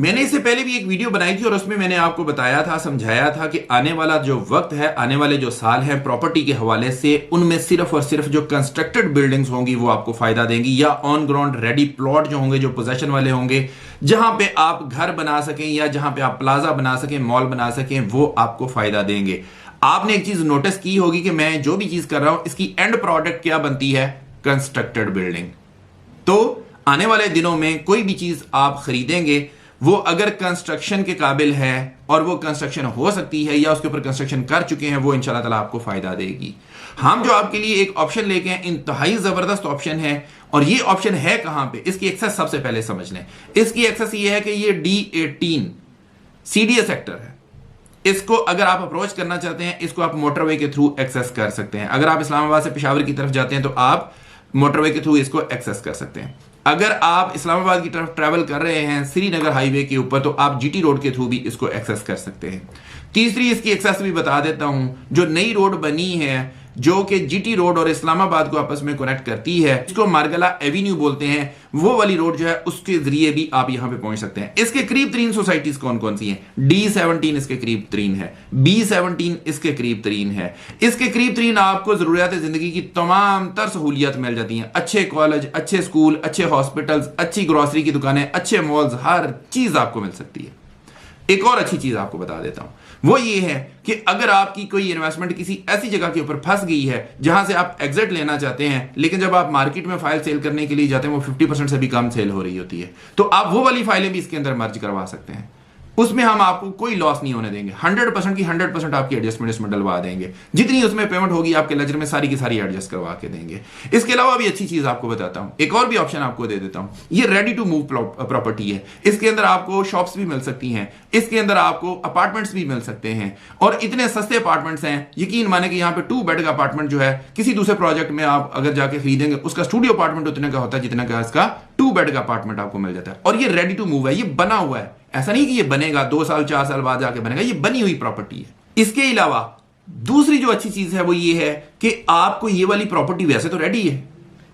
मैंने इससे पहले भी एक वीडियो बनाई थी और उसमें मैंने आपको बताया था, समझाया था कि आने वाला जो वक्त है, आने वाले जो साल हैं प्रॉपर्टी के हवाले से, उनमें सिर्फ और सिर्फ जो कंस्ट्रक्टेड बिल्डिंग्स होंगी वो आपको फायदा देंगी, या ऑन ग्राउंड रेडी प्लॉट जो होंगे, जो पोजेशन वाले होंगे, जहां पे आप घर बना सकें या जहां पे आप प्लाजा बना सकें, मॉल बना सकें, वो आपको फायदा देंगे। आपने एक चीज नोटिस की होगी कि मैं जो भी चीज कर रहा हूं इसकी एंड प्रोडक्ट क्या बनती है? Constructed building. तो आने वाले दिनों में कोई भी चीज आप खरीदेंगे वो अगर कंस्ट्रक्शन के काबिल है और वो कंस्ट्रक्शन हो सकती है या उसके ऊपर कंस्ट्रक्शन कर चुके हैं, वो इंशाल्लाह ताला आपको फायदा देगी। हम जो आपके लिए एक ऑप्शन लेके हैं, इंतहाई जबरदस्त ऑप्शन है, और ये ऑप्शन है कहां पे? इसकी एक्सेस सबसे पहले समझ लें। इसकी एक्सेस ये है कि ये D18 CDA सेक्टर है। इसको अगर आप अप्रोच करना चाहते हैं, इसको आप मोटरवे के थ्रू एक्सेस कर सकते हैं। अगर आप इस्लामाबाद से पेशावर की तरफ जाते हैं तो आप मोटरवे के थ्रू इसको एक्सेस कर सकते हैं। अगर आप इस्लामाबाद की तरफ ट्रैवल कर रहे हैं श्रीनगर हाईवे के ऊपर, तो आप GT रोड के थ्रू भी इसको एक्सेस कर सकते हैं। तीसरी इसकी एक्सेस भी बता देता हूं, जो नई रोड बनी है जो कि GT रोड और इस्लामाबाद को आपस में कनेक्ट करती है, इसको मार्गला एवेन्यू बोलते हैं, वो वाली रोड जो है उसके जरिए भी आप यहां पे पहुंच सकते हैं। इसके करीब 3 सोसाइटीज कौन कौन सी हैं? D17 इसके करीब 3 है, B17 इसके करीब 3 है। इसके करीब 3 आपको जरूरियात जिंदगी की तमाम तर सहूलियत मिल जाती हैं। अच्छे कॉलेज, अच्छे स्कूल, अच्छे हॉस्पिटल्स, अच्छी ग्रोसरी की दुकानें, अच्छे मॉल्स, हर चीज आपको मिल सकती है। एक और अच्छी चीज आपको बता देता हूं, वो ये है कि अगर आपकी कोई इन्वेस्टमेंट किसी ऐसी जगह के ऊपर फंस गई है जहां से आप एग्जिट लेना चाहते हैं, लेकिन जब आप मार्केट में फाइल सेल करने के लिए जाते हैं वो 50% से भी कम सेल हो रही होती है, तो आप वो वाली फाइलें भी इसके अंदर मर्ज करवा सकते हैं। उसमें हम आपको कोई लॉस नहीं होने देंगे। 100% की 100% आपकी एडजस्टमेंट इसमें डलवा देंगे। जितनी उसमें पेमेंट होगी आपके लेजर में सारी की सारी एडजस्ट करवा के देंगे। इसके अलावा भी अच्छी चीज आपको बताता हूं, एक और भी ऑप्शन आपको दे देता हूं। ये रेडी टू मूव प्रॉपर्टी है। इसके अंदर आपको शॉप्स भी मिल सकती हैं, इसके अंदर आपको अपार्टमेंट्स भी मिल सकते हैं, और इतने सस्ते अपार्टमेंट्स हैं, यकीन माने कि यहाँ पे 2 बेड का अपार्टमेंट जो है किसी दूसरे प्रोजेक्ट में आप अगर जाके खरीदेंगे, उसका स्टूडियो अपार्टमेंट उतने का होता है जितना का इसका 2 बेड का अपार्टमेंट आपको मिल जाता है। और ये रेडी टू मूव है, ये बना हुआ है, ऐसा नहीं कि ये बनेगा 2 साल 4 साल बाद जाके बनेगा, ये बनी हुई प्रॉपर्टी है। इसके अलावा दूसरी जो अच्छी चीज है वो ये है कि आपको ये वाली प्रॉपर्टी वैसे तो रेडी है,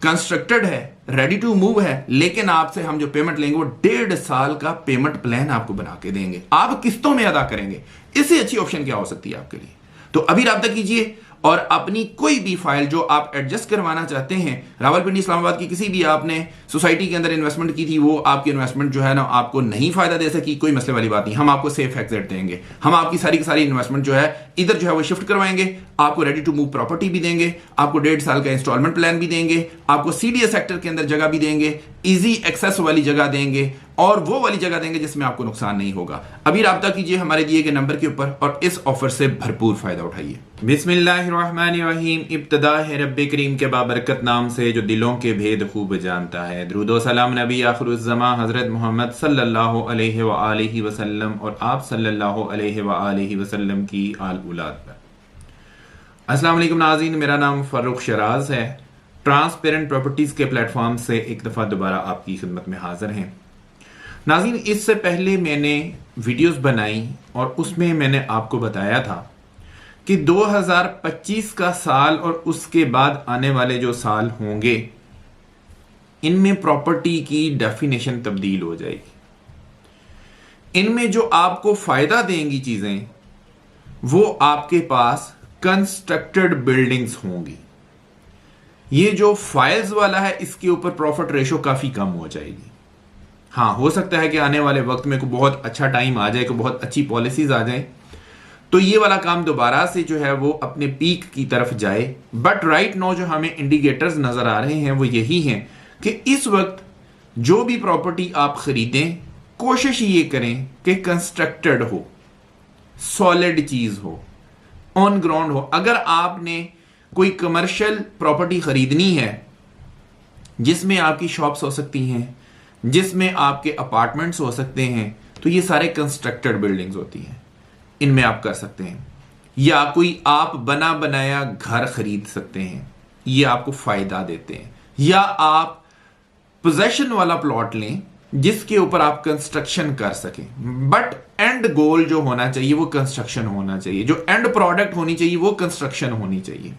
कंस्ट्रक्टेड है, रेडी टू मूव है, लेकिन आपसे हम जो पेमेंट लेंगे वो 1.5 साल का पेमेंट प्लान आपको बना के देंगे, आप किस्तों में अदा करेंगे। इससे अच्छी ऑप्शन क्या हो सकती है आपके लिए? तो अभी राब्ता कीजिए और अपनी कोई भी फाइल जो आप एडजस्ट करवाना चाहते हैं, रावलपिंडी इस्लामाबाद की किसी भी आपने सोसाइटी के अंदर इन्वेस्टमेंट की थी, वो आपकी इन्वेस्टमेंट जो है ना आपको नहीं फायदा दे सकी, कोई मसले वाली बात नहीं, हम आपको सेफ एग्जिट देंगे। हम आपकी सारी की सारी इन्वेस्टमेंट जो है इधर जो है वो शिफ्ट करवाएंगे, आपको रेडी टू मूव प्रॉपर्टी भी देंगे, आपको 1.5 साल का इंस्टॉलमेंट प्लान भी देंगे, आपको CDA सेक्टर के अंदर जगह भी देंगे, इजी एक्सेस वाली जगह देंगे, और वो वाली जगह देंगे जिसमें आपको नुकसान नहीं होगा। अभी राब्ता कीजिए हमारे दिए गए नंबर के ऊपर और इस ऑफर से भरपूर फायदा उठाइए। बिस्मिल्लाहिर्रहमानिर्रहीम। इब्तिदा है रब्बे करीम के बाबरकत नाम से जो दिलों के भेद खूब जानता है। दुरूदो सलाम नबी आखिरुज़्ज़मा हजरत मोहम्मद सल्लल्लाहु अलैहि व आलिहि वसल्लम और आप सल्लल्लाहु अलैहि व आलिहि वसल्लम की आल औलाद पर। अस्सलाम वालेकुम नाज़रीन, मेरा नाम फ़ारूक शराज है। ट्रांसपेरेंट प्रॉपर्टीज के प्लेटफॉर्म से एक दफ़ा दोबारा आपकी खिदमत में हाजिर हैं। नाज़रीन, इससे पहले मैंने वीडियोस बनाई और उसमें मैंने आपको बताया था कि 2025 का साल और उसके बाद आने वाले जो साल होंगे इनमें प्रॉपर्टी की डेफिनेशन तब्दील हो जाएगी। इनमें जो आपको फायदा देंगी चीजें वो आपके पास कंस्ट्रक्टेड बिल्डिंग्स होंगी। ये जो फाइल्स वाला है इसके ऊपर प्रॉफिट रेशो काफी कम हो जाएगी। हाँ, हो सकता है कि आने वाले वक्त में कोई बहुत अच्छा टाइम आ जाए, कोई बहुत अच्छी पॉलिसीज आ जाए, तो ये वाला काम दोबारा से जो है वो अपने पीक की तरफ जाए। बट राइट नाउ जो हमें इंडिकेटर्स नजर आ रहे हैं वो यही हैं कि इस वक्त जो भी प्रॉपर्टी आप खरीदें, कोशिश ये करें कि कंस्ट्रक्टेड हो, सॉलिड चीज हो, ऑन ग्राउंड हो। अगर आपने कोई कमर्शियल प्रॉपर्टी खरीदनी है जिसमें आपकी शॉप्स हो सकती हैं, जिसमें आपके अपार्टमेंट्स हो सकते हैं, तो ये सारे कंस्ट्रक्टेड बिल्डिंग्स होती हैं, इनमें आप कर सकते हैं। या कोई आप बना बनाया घर खरीद सकते हैं, ये आपको फायदा देते हैं। या आप पोजेशन वाला प्लॉट लें जिसके ऊपर आप कंस्ट्रक्शन कर सकें, बट एंड गोल जो होना चाहिए वो कंस्ट्रक्शन होना चाहिए, जो एंड प्रोडक्ट होनी चाहिए वो कंस्ट्रक्शन होनी चाहिए।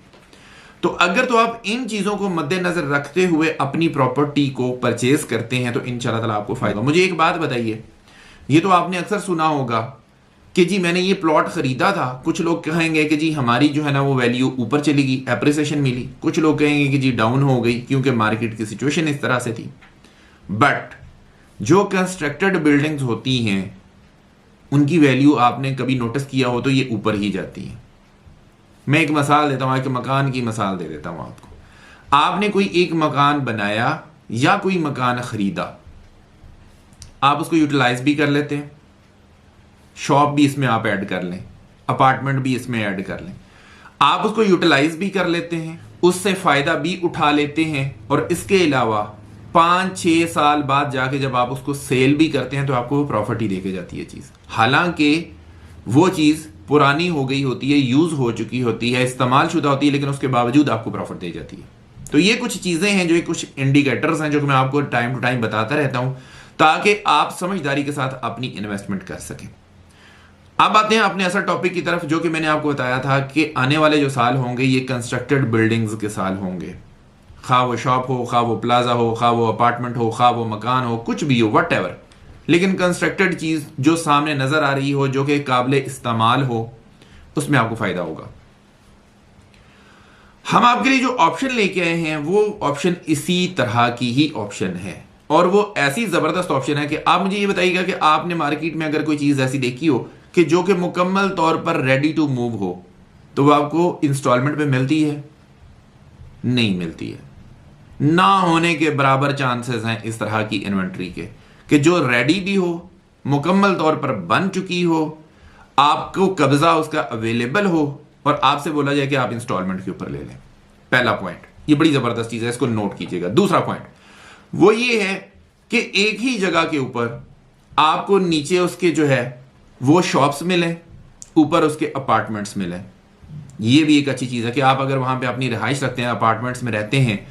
तो अगर तो आप इन चीजों को मद्देनजर रखते हुए अपनी प्रॉपर्टी को परचेज करते हैं तो इंशाल्लाह ताला आपको फायदा। मुझे एक बात बताइए ये तो आपने अक्सर सुना होगा कि जी मैंने ये प्लॉट खरीदा था, कुछ लोग कहेंगे कि जी हमारी जो है ना वो वैल्यू ऊपर चली गई, एप्रिसिएशन मिली, कुछ लोग कहेंगे कि जी डाउन हो गई क्योंकि मार्केट की सिचुएशन इस तरह से थी। बट जो कंस्ट्रक्टेड बिल्डिंग्स होती हैं उनकी वैल्यू आपने कभी नोटिस किया हो तो ये ऊपर ही जाती है। मैं एक मिसाल देता हूं, एक मकान की मिसाल दे देता हूं आपको। आपने कोई एक मकान बनाया या कोई मकान खरीदा, आप उसको यूटिलाइज भी कर लेते हैं, शॉप भी इसमें आप ऐड कर लें, अपार्टमेंट भी इसमें ऐड कर लें, आप उसको यूटिलाइज भी कर लेते हैं, उससे फायदा भी उठा लेते हैं, और इसके अलावा 5-6 साल बाद जाके जब आप उसको सेल भी करते हैं तो आपको वो प्रॉफिट ही देके जाती है चीज। हालांकि वो चीज पुरानी हो गई होती है, यूज हो चुकी होती है, इस्तेमाल शुदा होती है, लेकिन उसके बावजूद आपको प्रॉफिट दे जाती है। तो ये कुछ चीजें हैं, जो कुछ इंडिकेटर्स हैं जो कि मैं आपको टाइम टू टाइम बताता रहता हूं ताकि आप समझदारी के साथ अपनी इन्वेस्टमेंट कर सकें। अब आते हैं अपने असल टॉपिक की तरफ, जो कि मैंने आपको बताया था कि आने वाले जो साल होंगे ये कंस्ट्रक्टेड बिल्डिंग्स के साल होंगे। खा वो शॉप हो, खा वो प्लाजा हो, खा वो अपार्टमेंट हो, खा वो मकान हो, कुछ भी हो, वट एवर, लेकिन कंस्ट्रक्टेड चीज जो सामने नजर आ रही हो, जो कि काबिल इस्तेमाल हो, उसमें आपको फायदा होगा। हम आपके लिए जो ऑप्शन लेके आए हैं वो ऑप्शन इसी तरह की ही ऑप्शन है, और वो ऐसी जबरदस्त ऑप्शन है कि आप मुझे ये बताइएगा कि आपने मार्केट में अगर कोई चीज ऐसी देखी हो कि जो कि मुकम्मल तौर पर रेडी टू मूव हो, तो वो आपको इंस्टॉलमेंट पे मिलती है? नहीं मिलती है। ना होने के बराबर चांसेस हैं इस तरह की इन्वेंट्री के कि जो रेडी भी हो, मुकम्मल तौर पर बन चुकी हो, आपको कब्जा उसका अवेलेबल हो, और आपसे बोला जाए कि आप इंस्टॉलमेंट के ऊपर ले लें। पहला पॉइंट, ये बड़ी जबरदस्त चीज है, इसको नोट कीजिएगा। दूसरा पॉइंट वो ये है कि एक ही जगह के ऊपर आपको नीचे उसके जो है वो शॉप्स मिले, ऊपर उसके अपार्टमेंट्स मिले। ये भी एक अच्छी चीज है कि आप अगर वहां पे अपनी रिहाइश रखते हैं, अपार्टमेंट्स में रहते हैं,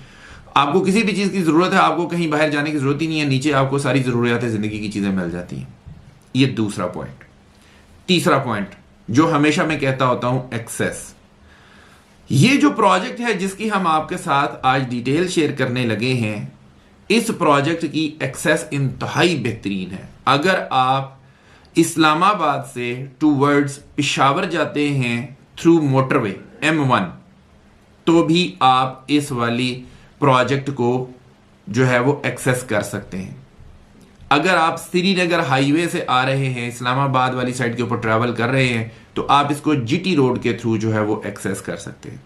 आपको किसी भी चीज की जरूरत है, आपको कहीं बाहर जाने की जरूरत ही नहीं है, नीचे आपको सारी जरूरियात जिंदगी की चीजें मिल जाती हैं। ये दूसरा पॉइंट। तीसरा पॉइंट जो हमेशा मैं कहता होता हूं, एक्सेस। ये जो प्रोजेक्ट है जिसकी हम आपके साथ आज डिटेल शेयर करने लगे हैं, इस प्रोजेक्ट की एक्सेस इंतहाई बेहतरीन है। अगर आप इस्लामाबाद से टूवर्ड्स पिशावर जाते हैं थ्रू मोटरवे M1, तो भी आप इस वाली प्रोजेक्ट को जो है वो एक्सेस कर सकते हैं। अगर आप श्रीनगर हाईवे से आ रहे हैं, इस्लामाबाद वाली साइड के ऊपर ट्रैवल कर रहे हैं, तो आप इसको GT रोड के थ्रू जो है वो एक्सेस कर सकते हैं।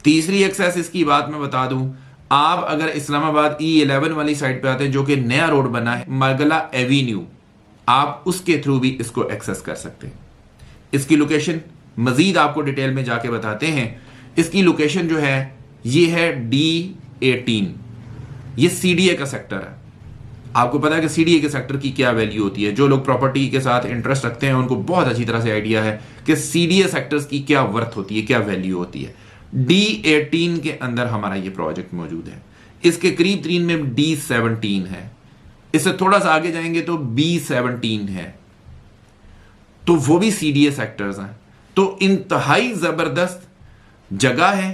तीसरी एक्सेस इसकी बात मैं बता दूं, आप अगर इस्लामाबाद E11 वाली साइड पे आते हैं, जो कि नया रोड बना है मगला एवेन्यू, आप उसके थ्रू भी इसको एक्सेस कर सकते हैं। इसकी लोकेशन मजीद आपको डिटेल में जाके बताते हैं। इसकी लोकेशन जो है ये है D18, ये CDA का सेक्टर है। आपको पता है कि CDA के सेक्टर की क्या वैल्यू होती है। जो लोग प्रॉपर्टी के साथ इंटरेस्ट रखते हैं उनको बहुत अच्छी तरह से आइडिया है कि CDA सेक्टर्स की क्या वर्थ होती है, क्या वैल्यू होती है। D18 के अंदर हमारा ये प्रोजेक्ट मौजूद है। इसके करीब तरीन में D17 है, इससे थोड़ा सा आगे जाएंगे तो B17 है, तो वो भी CDA सेक्टर्स हैं। तो इंतहाई जबरदस्त जगह है,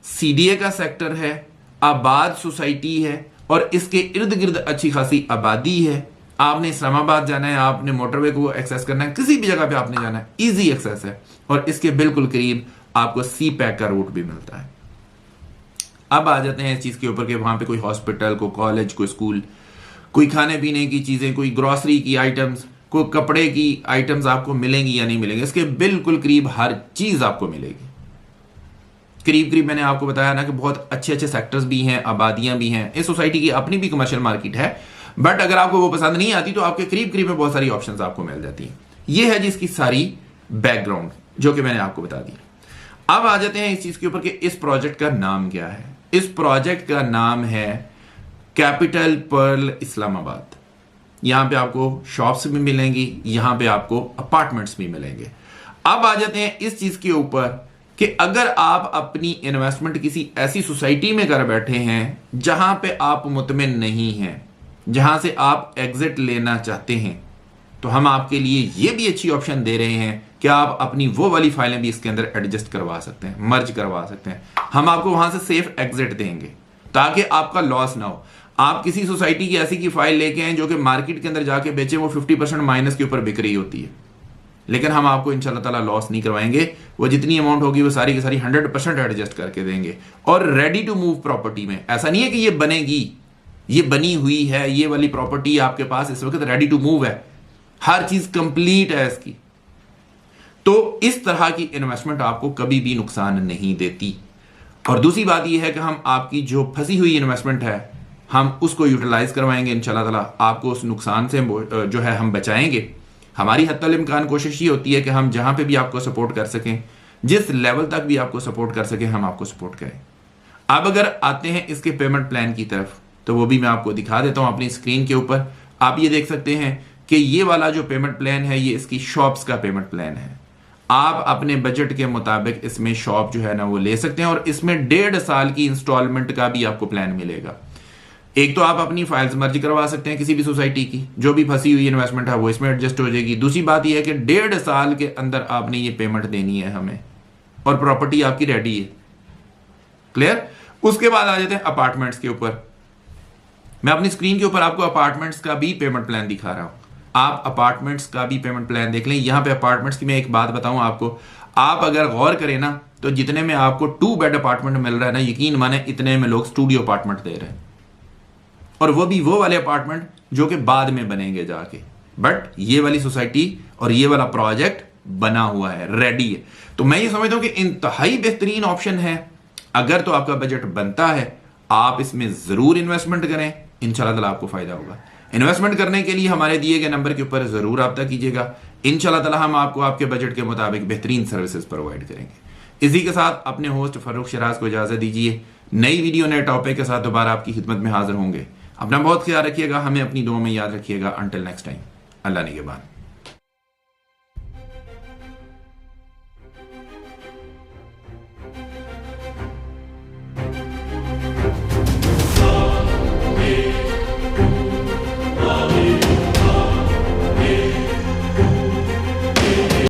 CDA का सेक्टर है, आबाद सोसाइटी है, और इसके इर्द गिर्द अच्छी खासी आबादी है। आपने इस्लामाबाद जाना है, आपने मोटरवे को एक्सेस करना है, किसी भी जगह पे आपने जाना है, इजी एक्सेस है, और इसके बिल्कुल करीब आपको CPAC का रूट भी मिलता है। अब आ जाते हैं इस चीज के ऊपर कि वहां पे कोई हॉस्पिटल, कोई कॉलेज, कोई स्कूल, कोई खाने पीने की चीजें, कोई ग्रोसरी की आइटम्स, कोई कपड़े की आइटम्स आपको मिलेंगी या नहीं मिलेंगी। इसके बिल्कुल करीब हर चीज आपको मिलेगी। करीब करीब मैंने आपको बताया ना कि बहुत अच्छे अच्छे सेक्टर्स भी हैं, आबादियां भी हैं। इस सोसाइटी की अपनी भी कमर्शियल मार्केट है, बट अगर आपको वो पसंद नहीं आती तो आपके करीब करीब में बहुत सारी ऑप्शंस आपको मिल जाती हैं। ये है जिसकी सारी बैकग्राउंड जो कि मैंने आपको बता दी। अब आ जाते हैं इस चीज के ऊपर कि इस प्रोजेक्ट का नाम क्या है। इस प्रोजेक्ट का नाम है कैपिटल पर्ल इस्लामाबाद। यहां पे आपको शॉप्स भी मिलेंगी, यहां पे आपको अपार्टमेंट्स भी मिलेंगे। अब आ जाते हैं इस चीज के ऊपर कि अगर आप अपनी इन्वेस्टमेंट किसी ऐसी सोसाइटी में कर बैठे हैं जहां पे आप मुतमिन नहीं हैं, जहां से आप एग्जिट लेना चाहते हैं, तो हम आपके लिए ये भी अच्छी ऑप्शन दे रहे हैं कि आप अपनी वो वाली फाइलें भी इसके अंदर एडजस्ट करवा सकते हैं, मर्ज करवा सकते हैं। हम आपको वहां से सेफ एग्जिट देंगे ताकि आपका लॉस ना हो। आप किसी सोसाइटी की ऐसी की फाइल लेके आए जो कि मार्केट के अंदर जाके बेचे, वो 50% माइनस के ऊपर बिक रही होती है, लेकिन हम आपको इंशाल्लाह ताला लॉस नहीं करवाएंगे। वो जितनी अमाउंट होगी वो सारी की सारी 100% एडजस्ट करके देंगे। और रेडी टू मूव प्रॉपर्टी में ऐसा नहीं है कि ये बनेगी, ये बनी हुई है, ये वाली प्रॉपर्टी आपके पास इस वक्त रेडी टू मूव है, हर चीज कंप्लीट है इसकी। तो इस तरह की इन्वेस्टमेंट आपको कभी भी नुकसान नहीं देती। और दूसरी बात यह है कि हम आपकी जो फंसी हुई इन्वेस्टमेंट है हम उसको यूटिलाइज करवाएंगे इंशाल्लाह ताला, आपको उस नुकसान से जो है हम बचाएंगे। हमारी हत्तल इम्कान कोशिश ये होती है कि हम जहां पे भी आपको सपोर्ट कर सकें, जिस लेवल तक भी आपको सपोर्ट कर सकें, हम आपको सपोर्ट करें। अब अगर आते हैं इसके पेमेंट प्लान की तरफ, तो वो भी मैं आपको दिखा देता हूं अपनी स्क्रीन के ऊपर। आप ये देख सकते हैं कि ये वाला जो पेमेंट प्लान है ये इसकी शॉप्स का पेमेंट प्लान है। आप अपने बजट के मुताबिक इसमें शॉप जो है ना वो ले सकते हैं, और इसमें 1.5 साल की इंस्टॉलमेंट का भी आपको प्लान मिलेगा। एक तो आप अपनी फाइल्स मर्ज करवा सकते हैं किसी भी सोसाइटी की, जो भी फंसी हुई इन्वेस्टमेंट है वो इसमें एडजस्ट हो जाएगी। दूसरी बात यह है कि 1.5 साल के अंदर आपने ये पेमेंट देनी है हमें, और प्रॉपर्टी आपकी रेडी है। क्लियर? उसके बाद आ जाते हैं अपार्टमेंट्स के ऊपर। मैं अपनी स्क्रीन के ऊपर आपको अपार्टमेंट्स का भी पेमेंट प्लान दिखा रहा हूं। आप अपार्टमेंट्स का भी पेमेंट प्लान देख लें। यहां पे अपार्टमेंट्स की मैं एक बात बताऊं आपको, आप अगर गौर करें ना तो जितने में आपको 2 बेड अपार्टमेंट मिल रहा है ना, यकीन माने इतने में लोग स्टूडियो अपार्टमेंट दे रहे हैं, और वो भी वो वाले अपार्टमेंट जो कि बाद में बनेंगे जाके। बट ये वाली सोसाइटी और ये वाला प्रोजेक्ट बना हुआ है, रेडी है। तो मैं ये समझता हूं कि इंतहाई बेहतरीन ऑप्शन है। अगर तो आपका बजट बनता है, आप इसमें जरूर इन्वेस्टमेंट करें, इंशाल्लाह ताला आपको फायदा होगा। इन्वेस्टमेंट करने के लिए हमारे दिए गए नंबर के ऊपर जरूर रब्ता कीजिएगा। इंशाल्लाह ताला हम आपको आपके बजट के मुताबिक बेहतरीन सर्विसेज प्रोवाइड करेंगे। इसी के साथ अपने होस्ट फरूख शिराज को इजाजत दीजिए। नई वीडियो नए टॉपिक के साथ दोबारा आपकी खिदमत में हाजिर होंगे। अपना बहुत ख्याल रखिएगा, हमें अपनी दुआ में याद रखिएगा। अंटिल नेक्स्ट टाइम, अल्लाह निगहबान।